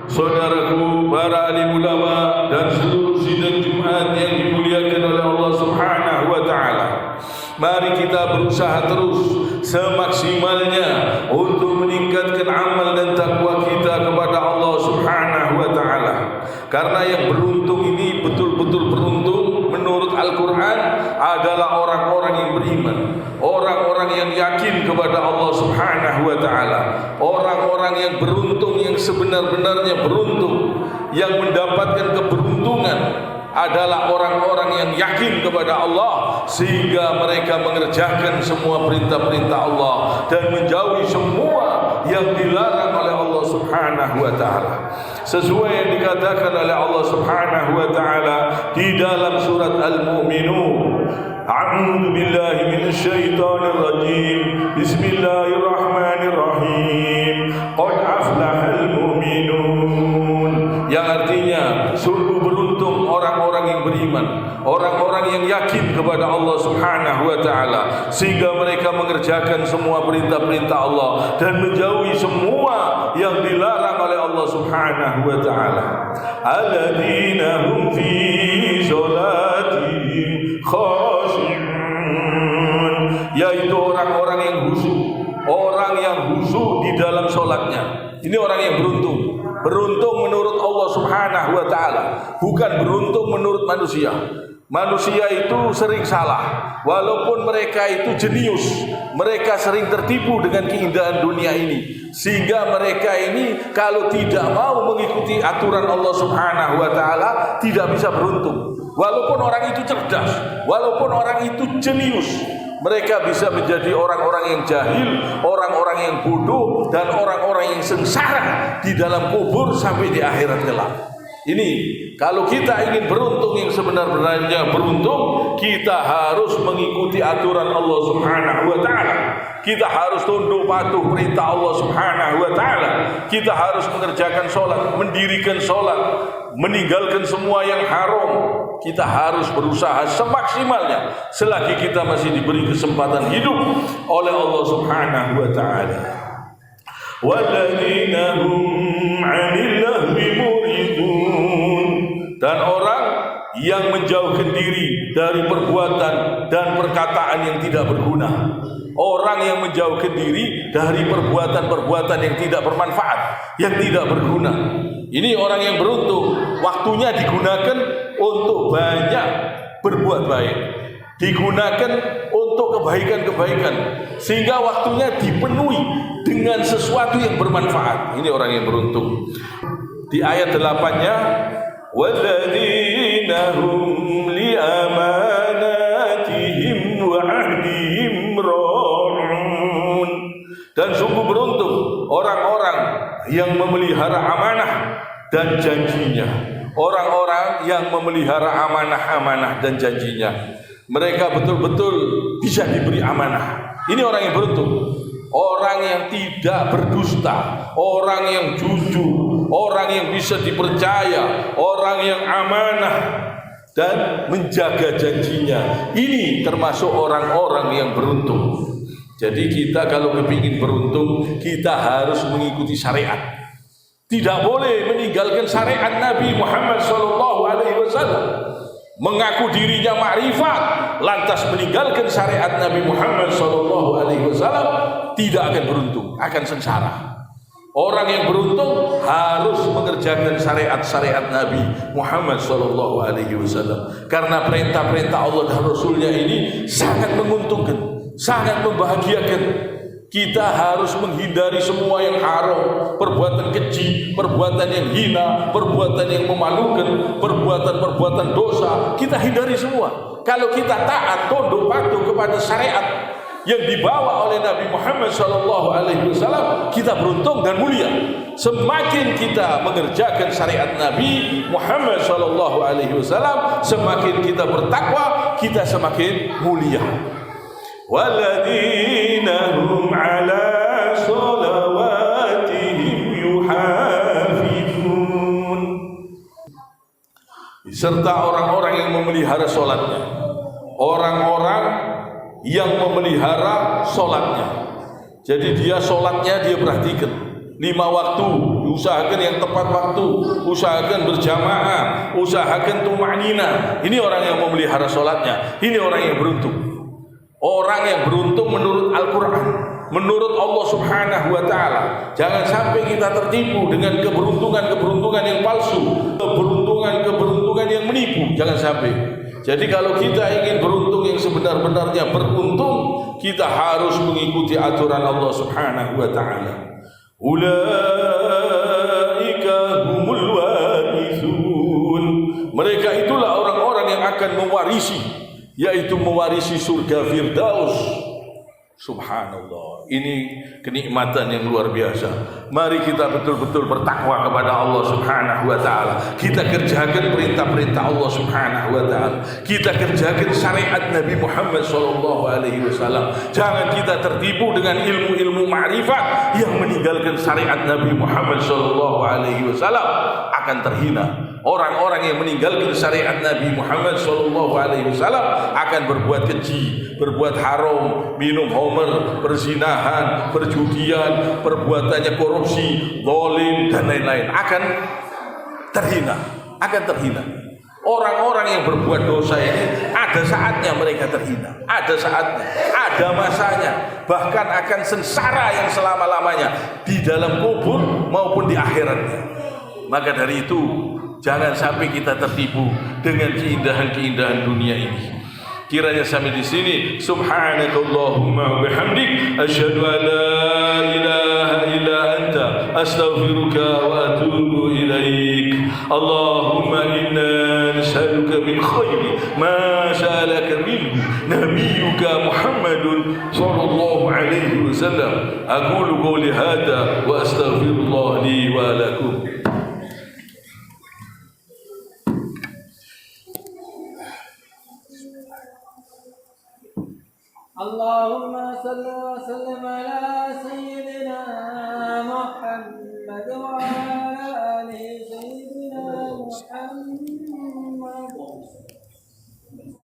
Saudaraku, para alim ulama dan seluruh sidang Jumat yang dimuliakan oleh Allah Subhanahu wa taala. Mari kita berusaha terus semaksimalnya untuk meningkatkan amal dan takwa kita kepada Allah Subhanahu wa taala. Karena yang beruntung ini betul-betul beruntung menurut Al-Qur'an adalah orang-orang yang beriman, orang-orang yang yakin kepada Allah Subhanahu wa taala, orang-orang yang beruntung, yang sebenar-benarnya beruntung, yang mendapatkan keberuntungan adalah orang-orang yang yakin kepada Allah sehingga mereka mengerjakan semua perintah-perintah Allah dan menjauhi semua yang dilarang oleh Allah Subhanahu wa taala. Sesuai yang dikatakan oleh Allah Subhanahu wa taala di dalam surat Al-Mu'minun. A'udzu billahi minasyaitonir rajim. Bismillahirrahmanirrahim. Qad aflahal mu'minun. Yang artinya sungguh beruntung orang-orang yang beriman, orang-orang yang yakin kepada Allah Subhanahu wa taala sehingga mereka mengerjakan semua perintah-perintah Allah dan menjauhi semua yang dilarang oleh Allah Subhanahu wa taala. Alladzina hum fi sholatihim khashi'un, yaitu orang-orang yang khusyuk, orang yang khusyuk di dalam sholatnya. Ini orang yang beruntung. Beruntung menurut Allah Subhanahu wa taala, bukan beruntung menurut manusia. Manusia itu sering salah, walaupun mereka itu jenius, mereka sering tertipu dengan keindahan dunia ini, sehingga mereka ini kalau tidak mau mengikuti aturan Allah Subhanahu wa taala tidak bisa beruntung. Walaupun orang itu cerdas, walaupun orang itu jenius, mereka bisa menjadi orang-orang yang jahil, orang-orang yang bodoh, dan orang-orang yang sengsara di dalam kubur sampai di akhirat kelak. Ini kalau kita ingin beruntung yang sebenar-benarnya beruntung, kita harus mengikuti aturan Allah Subhanahu wa taala. Kita harus tunduk patuh perintah Allah Subhanahu wa taala. Kita harus mengerjakan sholat, mendirikan sholat, meninggalkan semua yang haram. Kita harus berusaha semaksimalnya selagi kita masih diberi kesempatan hidup oleh Allah Subhanahu wa taala. Walladzina hum 'anil lahwi muridun, dan orang yang menjauhkan diri dari perbuatan dan perkataan yang tidak berguna. Orang yang menjauhkan diri dari perbuatan-perbuatan yang tidak bermanfaat, yang tidak berguna. Ini orang yang beruntung, waktunya digunakan untuk banyak berbuat baik, digunakan untuk kebaikan-kebaikan, sehingga waktunya dipenuhi dengan sesuatu yang bermanfaat. Ini orang yang beruntung. Di ayat 8-nya, walladzina hum li amanatihim wa ahdihim ra'un, dan sungguh beruntung orang-orang yang memelihara amanah dan janjinya. Orang-orang yang memelihara amanah-amanah dan janjinya, mereka betul-betul bisa diberi amanah. Ini orang yang beruntung, orang yang tidak berdusta, orang yang jujur, orang yang bisa dipercaya, orang yang amanah dan menjaga janjinya. Ini termasuk orang-orang yang beruntung. Jadi kita kalau ingin beruntung, kita harus mengikuti syariat. Tidak boleh meninggalkan syariat Nabi Muhammad SAW. Mengaku dirinya ma'rifat, lantas meninggalkan syariat Nabi Muhammad SAW, tidak akan beruntung, akan sengsara. Orang yang beruntung harus mengerjakan syariat-syariat Nabi Muhammad SAW, karena perintah-perintah Allah dan Rasulnya ini sangat menguntungkan, sangat membahagiakan. Kita harus menghindari semua yang haram, perbuatan keji, perbuatan yang hina, perbuatan yang memalukan, perbuatan-perbuatan dosa. Kita hindari semua. Kalau kita taat, tunduk patuh kepada syariat yang dibawa oleh Nabi Muhammad SAW, kita beruntung dan mulia. Semakin kita mengerjakan syariat Nabi Muhammad SAW, semakin kita bertakwa, kita semakin mulia. Walladzina hum 'ala sholawatihim yuhafizun, serta orang-orang yang memelihara sholatnya, orang-orang yang memelihara sholatnya. Jadi dia sholatnya dia perhatikan, 5 waktu usahakan yang tepat waktu, usahakan berjamaah, usahakan tuma'nina. Ini orang yang memelihara sholatnya. Ini orang yang beruntung. Orang yang beruntung menurut Al-Quran, menurut Allah Subhanahu wa ta'ala. Jangan sampai kita tertipu dengan keberuntungan-keberuntungan yang palsu, keberuntungan-keberuntungan yang menipu. Jangan sampai. Jadi kalau kita ingin beruntung yang sebenar-benarnya beruntung, kita harus mengikuti aturan Allah Subhanahu wa ta'ala. Ulaika humul warithun. Mereka itulah orang-orang yang akan mewarisi, yaitu mewarisi surga Firdaus. Subhanallah, ini kenikmatan yang luar biasa. Mari kita betul-betul bertakwa kepada Allah Subhanahu wa ta'ala. Kita kerjakan perintah-perintah Allah Subhanahu wa ta'ala. Kita kerjakan syariat Nabi Muhammad SAW. Jangan kita tertipu dengan ilmu-ilmu ma'rifat yang meninggalkan syariat Nabi Muhammad SAW akan terhina. Orang-orang yang meninggalkan syariat Nabi Muhammad SAW akan berbuat keji, berbuat haram, minum homer, perzinahan, perjudian, perbuatannya korupsi, zalim dan lain-lain, akan terhina, Orang-orang yang berbuat dosa ini ada saatnya mereka terhina, ada saatnya, ada masanya, bahkan akan sengsara yang selama-lamanya di dalam kubur maupun di akhiratnya. Maka dari itu, jangan sampai kita tertipu dengan keindahan-keindahan dunia ini. Kiranya sampai di sini. Subhanakallahumma wa bihamdik, asyhadu an la ilaha illa anta, astaghfiruka wa atubu ilaik. Allahumma inna nas'aluka min khairi ma sa'alaka minhu nabiyyuka Muhammadun sallallahu alaihi wasallam. Aqulu qawli hadha wa astaghfirullah li wa lakum. اللهم صل وسلم على سيدنا